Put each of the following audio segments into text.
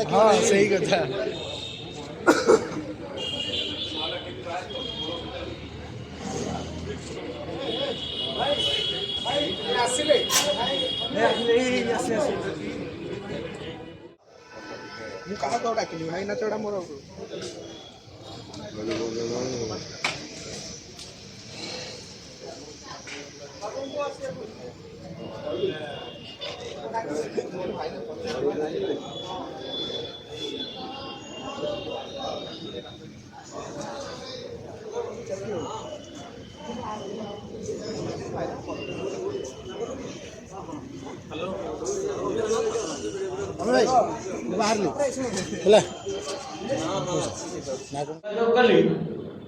हाँ सही कथा भाई ना चढ़ा मोर भाई बाहर ले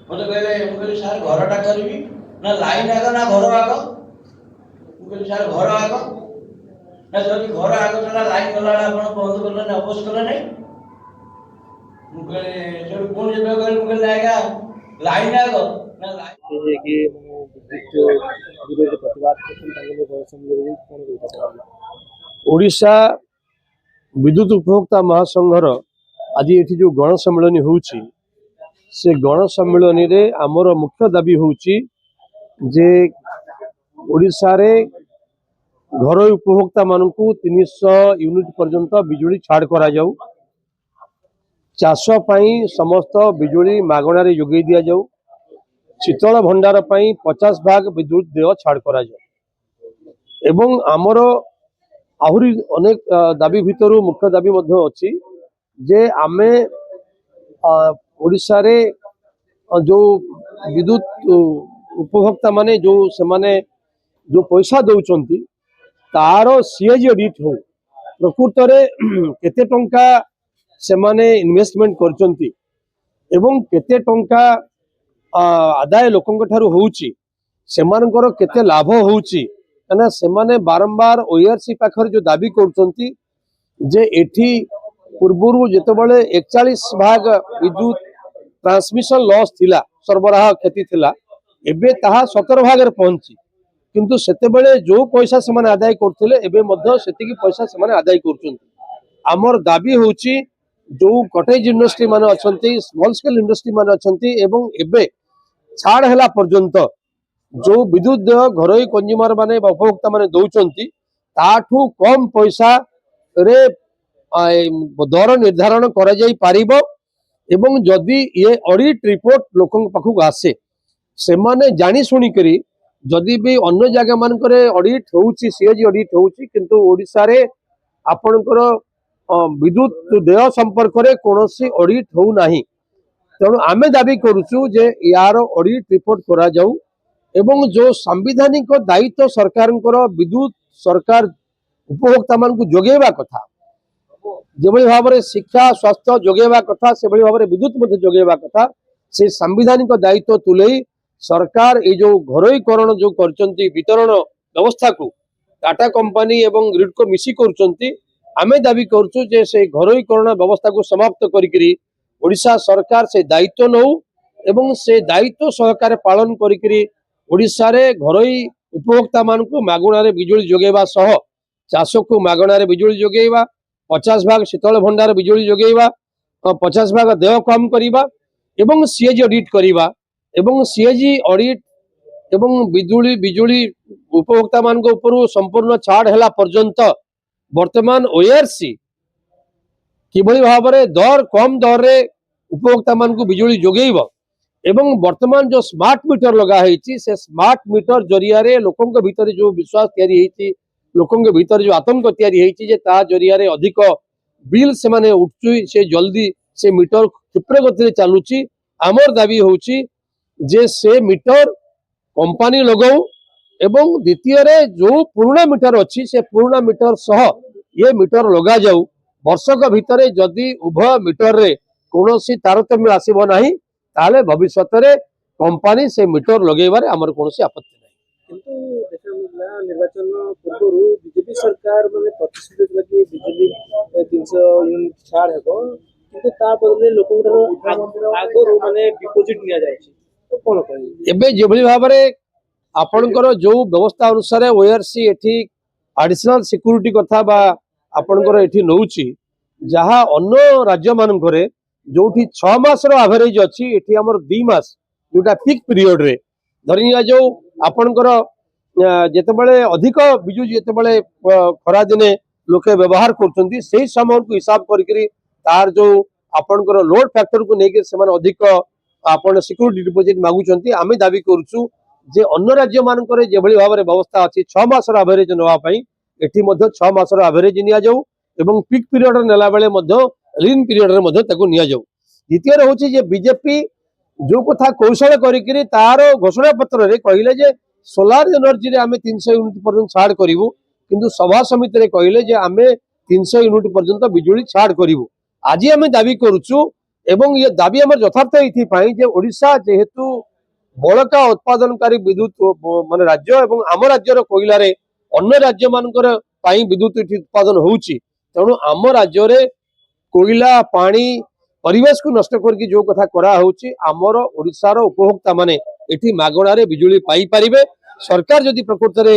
मत कहले सार घरटा करी ना लाइन आग ना घर आग सार घर आग ना जब घर आग था लाइन गला बंद कले अपोज कले नहीं मुझे कौन जब आएगा लाइन आग ना ओडिशा विद्युत उपभोक्ता महासंघर आज ये जो गण सम्मेलन होउची से गण सम्मेलन रे आमर मुख्य दाबी होउची जे ओडिशा रे घर उपभोक्ता मानकू 300 यूनिट पर्यंत बिजुली छाड़ करा जाऊ चाष पई समस्त बिजुली मागणा रे जोगई दिया जाऊ शीतल भंडार पई 50 भाग विद्युत देय छाड़ करा जाऊ एवं आमर आहुरी अनेक दाबी भितर मुख्य दाबी मध्य अच्छी जे आमे ओडिशा रे जो विद्युत उपभोक्ता माने जो से माने जो पैसा दौरान तार सीएजी ऑडिट हो प्रकृत रे केते टंका से माने इन्वेस्टमेंट करचंती एवं केते टंका आदाय लोकंक ठारू होउची सेमानकर केते लाभ होउची कना सेमाने बारंबार ओआरसी पाखर जो दाबी करचंती जे एठी पूर्वरु जेतेबेले 41 भाग विद्युत ट्रांसमिशन लॉस थिला सरबराह क्षति थिला एबे ताहा 17 भाग रे पहुंची किंतु सेतेबेले जो पैसा से माने आदाय करथिले एबे मध्य सेतिकी पैसा से माने आदाय करचंती हमर दाबी होउची जो कटेज इंडस्ट्री माने अछंती स्मॉल स्केल इंडस्ट्री माने अछंती एवं एबे छाड़ हला पर्यंत जो विद्युत देय घरोई कंज्यूमर माने उपभोक्ता माने दौचंती ताठू कम पैसा रे दर निर्धारण करा जाई पारिबो एवं जदि ये ऑडिट रिपोर्ट लोकन पाखु आसे से माने जानी सुनी करी जदि भी अन्य जगह मान करे ऑडिट होउची सीएजी ऑडिट होउची किंतु ओडिसा रे आपनकर विद्युत देय संपर्क रे कोनोसी ऑडिट हो नाही तेणु आमे दाबी करूछु जे यार ऑडिट रिपोर्ट करा जाऊ एवं जो संविधानिक दायित्व सरकार विद्युत सरकार उपभोक्ता मान को जोगेबा कथा जो भाव में शिक्षा स्वास्थ्य जोगेबा कथा से भाव में विद्युत मध्य जोगेबा कथा से संविधानिक दायित्व तुले सरकार ये जो घरोईकरण जो करचंती वितरण व्यवस्था को टाटा कंपनी एवं ग्रिड को मिसी करचंती आमे दाबी करछु जे से घरोईकरण व्यवस्था को समाप्त करिकरी ओडिशा सरकार से दायित्व नौ एवं से दायित्व सहकार पालन करिकरी ओडिशा रे घरोई उपभोक्ता मान को मागणा रे बिजुली जोगेबा सह चाष को मागणा रे बिजुली जोगेबा 50 भाग शीतल भंडार बिजुली जोगेबा 50 भाग देय कम करिबा एवं सीएजी ऑडिट करिबा एवं सीएजी ऑडिट एवं बिजुली बिजुली उपभोक्ता मान को ऊपर संपूर्ण छाड़ हला पर्यंत वर्तमान ओआरसी किभली भाव में दर कम दर रे उपभोक्ता मान को बिजुली जोगेबा एवं वर्तमान जो स्मार्ट मीटर लगा है से स्मार्ट मीटर जरिया रे लोकों के भीतर जो विश्वास तैयारी है लोकों के भीतर जो आतंक तैयारी है जे ता जरिया रे अधिक बिल से माने उठुई से जल्दी से मीटर क्षिप्र गति रे चालुची आमर दाबी होउची जे से मीटर कंपनी लगाऊ एवं द्वितीय रे जो पुराना मीटर अच्छी से पुराना मीटर सह ये मीटर लगा जाऊ वर्षक भीतर जदि उभय मीटर रे कोनोसी तारतम्य आसीबो नाही ताले भविष्यत रे कंपनी से मीटर लगेबारे हमर कोनोसी आपत्ति नाही किंतु निर्वाचन पूर्व बीजेपी सरकार माने प्रतिश्रुति लगी बिजली 300 यूनिट छाड़ हेबो किंतु ता बदले लोकंटर आगो माने डिपोजिट निया जाय तो कोन कहि एबे जेभली भाबरे आपनकर जो व्यवस्था अनुसार ओआरसी एठी एडिशनल सिक्यूरिटी कथा बा ଆପଣଙ୍କର ଏଠି ନଉଛି ଯାହା ଅନ୍ୟ ରାଜ୍ୟ ମାନଙ୍କରେ ଯୋଉଠି 6 ମାସର ଆଭରେଜ ଅଛି ଏଠି ଆମର 2 ମାସ ଯୋଉଟା ପିକ୍ ପିରିୟड ରେ ଧରି ନିଆଯାଉ ଆପଣଙ୍କର ଯେତେବେଳେ ଅଧିକ ବିଜୁ ଯେତେବେଳେ ଖରା ଦିନେ ଲୋକେ ବ୍ୟବହାର କରୁଛନ୍ତି ସେଇ ସମୟକୁ ହିସାବ କରିକିରି ତାର ଯୋଉ ଆପଣଙ୍କର ଲୋଡ ଫ୍ୟାକ୍ଟର କୁ ନେଇକି ସେମାନେ ଅଧିକ ଆପଣ ସିକ୍ୟୁରିଟି डिपॉजिट ମାଗୁଛନ୍ତି ଆମେ ଦାବି କରୁଛୁ ଯେ ଅନ୍ୟ ରାଜ୍ୟ ମାନଙ୍କରେ ଯେଭଳି ଭାବରେ ବ୍ୟବସ୍ଥା ଅଛି 6 ମାସର ଆଭରେଜ ନେବା ପାଇଁ ଏଠି ମଧ୍ୟ 6 ମାସର ଆଭରେଜ ନିଆଯାଉ ଏବଂ ପିକ୍ ପିରିୟଡ ନେଲା ବେଳେ ମଧ୍ୟ ଲିନ୍ ପିରିୟଡ ରେ ମଧ୍ୟ ତାକୁ ନିଆଯାଉ। ଦ୍ୱିତୀୟରେ ହେଉଛି ଯେ ବିଜେପି ଯୋଉ କଥା କୌଶଳ କରିକିରି ତାର ଘୋଷଣା ପତ୍ରରେ କହିଲେ ଯେ सोलार एनर्जी रे आमे 300 यूनिट पर्यंत छाड़ करिवु किंतु सभा समिति रे कहले जे आमे 300 यूनिट पर्यंत बिजुली छाड़ करिवु। आज आमे दाबी करूछु एवं ये दाबी हमर यथार्थ इथि पाई जे ओडिशा जेहेतु बड़का उत्पादनकारी विद्युत माने राज्य एवं आम राज्यर कोइला रे अन्य राज्य मानकर पाई विद्युत उत्पादन होउची तेणु आम राज्य रे कोइला पानी परिवेश को नष्ट करके जो कथा करा होउची आमर ओडिशार उपभोक्ता माने एठी मागणारे बिजुली पाई परिबे। सरकार जदि प्रकृत रे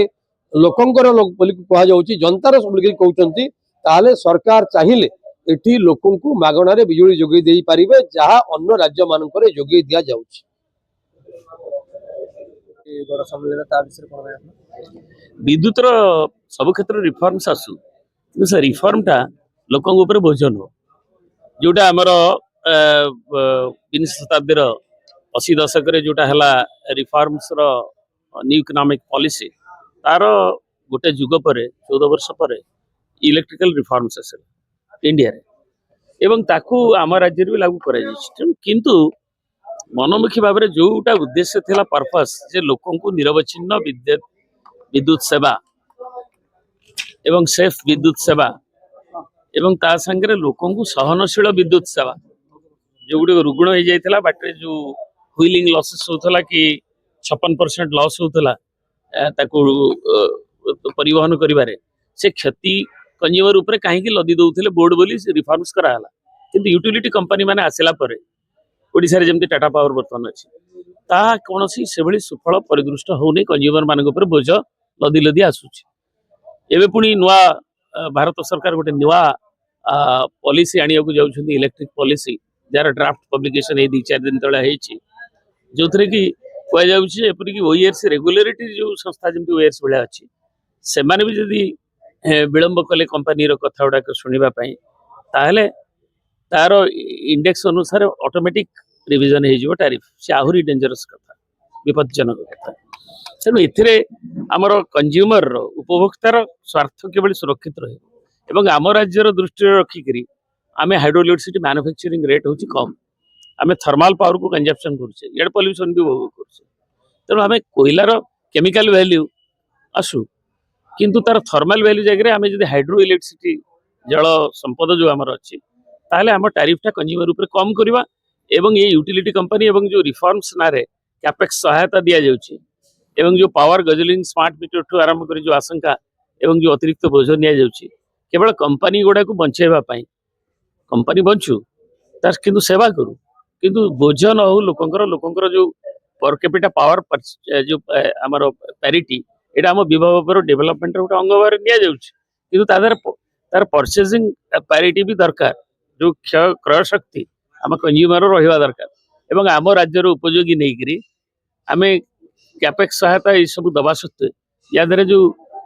लोकंकर बोली कहा जाउची जनतार बोली कहउचंती ताले सरकार चाहिए एठी लोकंकु मागणारे बिजुली जोगई देई परिबे जहा अन्य राज्य मानकर जोगई दिया जाउची। गण सम्मेलन ता विषय कोन भाई विद्युतर सब क्षेत्र रिफॉर्म्स आसू कि से रिफॉर्मटा लोकों ऊपर बोझन हो जोटा आमर विंश शताब्दी 80 दशक जोटा है रिफॉर्म्स न्यू इकोनॉमिक पॉलिसी तार गोटे जुग पर 14 वर्ष पर इलेक्ट्रिकल रिफॉर्म्स आसला इंडिया रे एवं ताकू आम राज्य भी लागू कर किंतु मनमुखी भाव में जोटा उद्देश्य थिला पर्पस जे लोकों को निरवच्छिन्न विद्युत सेवा एवं सेफ विद्युत सेवा एवं ता संगे लोकों को सहनशील विद्युत सेवा जो गुड़े रुग्ण हो जाता बाटे जो व्हीलिंग लॉसेस होता कि 56% लॉस होता परिवहन करिबारे से क्षति कंज्यूमर उपरे कहीं लदी दौले बोर्ड बोली रिफॉर्म्स कराला किंतु यूटिलिटी कंपनी माने आसिला परे ओडिशा रे जेमती टाटा पावर बर्तमान अच्छी ता कौन से भली सुफल परिदृष्ट होनी कंज्यूमर मान बोझ लदी लदी आसूची एवं पुणी नुआ भारत सरकार गोटे नुआ पॉलिसी आनिया को जाउछंती इलेक्ट्रिक पॉलिसी जार ड्राफ्ट पब्लिकेशन ए 2-4 दिन तले हेछि जो थरे कि कह जाउछि एपरि कि ओईआरसी रेगुलेटरी जो संस्था जेमती ओईआरसी भले अछि से माने भी जदी विलंब कले कंपनी रो कथा उडा के सुनिबा पई ताहले तार इंडेक्स अनुसार ऑटोमेटिक रिविजन हो टैरिफ से आहुरी डेंजरस कथा विपदजनक कथा तेणु एथिरे आमर कंज्यूमर उपभोक्तार स्वार्थ केवल सुरक्षित रहे एवं आम राज्यर दृष्टि रखिक आम हाइड्रो इलेक्ट्रिसिटी मैन्युफैक्चरिंग रेट होची कम आम थर्माल पावर को कंजप्शन करुचे एड पॉल्यूशन भी भोग करुचे तेणु आम कोयलार केमिकल वैल्यू आसू किंतु तार थर्माल वैल्यू जगह आम जब हाइड्रो इलेक्ट्रिसिटी जल संपद जो आमर अच्छी ताहले आम टैरिफटा कंज्यूमर ऊपर कम करवा एवं ये यूटिलिटी कंपनी एवं जो रिफॉर्म्स नारे कैपेक्स सहायता दिया जाउची एवं जो पावर गजलिंग स्मार्ट मीटर ठू आरंभ कर जो आशंका एवं जो अतिरिक्त बोझ निया जाउची केवल कंपनी गुड़ा को बंचाइबा पई कंपनी बंचू तार किंतु सेवा करू किंतु बोझ न हो लोकंकर जो पर कैपिटा पावर जो आमर पैरिटी एटा हम विभाग डेवलपमेंट गोटे अंग भाव निया जाउची किंतु तार परचेजिंग पैरिटी भी दरकार जो क्रय शक्ति आम कंज्यूमर रहा दरकार एवं आम राज्यर उपयोगी नहीं आम कैपेक्स सहायता ये सब दबा सत्वे या द्वारा जो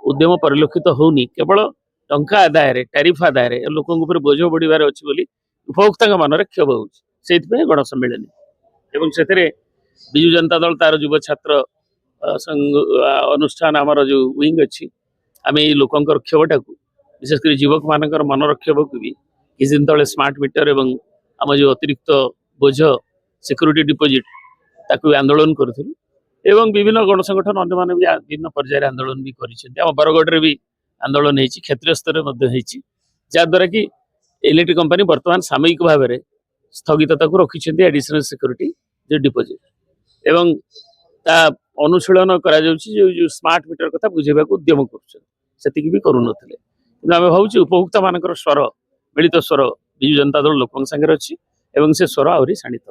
उद्यम परिलक्षित होनी केवल टंका आदाय टैरिफ आदाय लोकों ऊपर बोझ बढ़िबार अच्छी बोली उपभोक्ता मन क्षोभ होती गण सम्मेलन एवं से विजु जनता दल तार युव छात्र अनुष्ठान आमर जो विंग अच्छी आम ये लोकंर क्षोभटा को विशेषकर युवक मानकर मनर क्षोभ को भी किसी दिन तले स्मार्ट मीटर एवं आम जो अतिरिक्त बोझ सिक्यूरिटी डिपॉजिट ताकू आंदोलन करूँ एवं विभिन्न गण संगठन अन्य माने भी विभिन्न पर्यायर आंदोलन भी कर बरगढ़ भी आंदोलन होती क्षेत्रीय स्तर में जहाद्वारा कि इलेक्ट्रिक कंपनी बर्तमान सामयिक भाव में स्थगितता को रखिंट एडिशनल सिक्यूरिटी जो डिपॉजिट एवं ता अनुशीलन करा जो स्मार्ट मीटर कथा बुझेबा को उद्यम कर भी करूँ आम भावुँ उपभोक्ता मानकर स्वर मिलित स्वर विजु जनता दल लोक संगे अच्छी एवं से स्वर आहरी शाणित।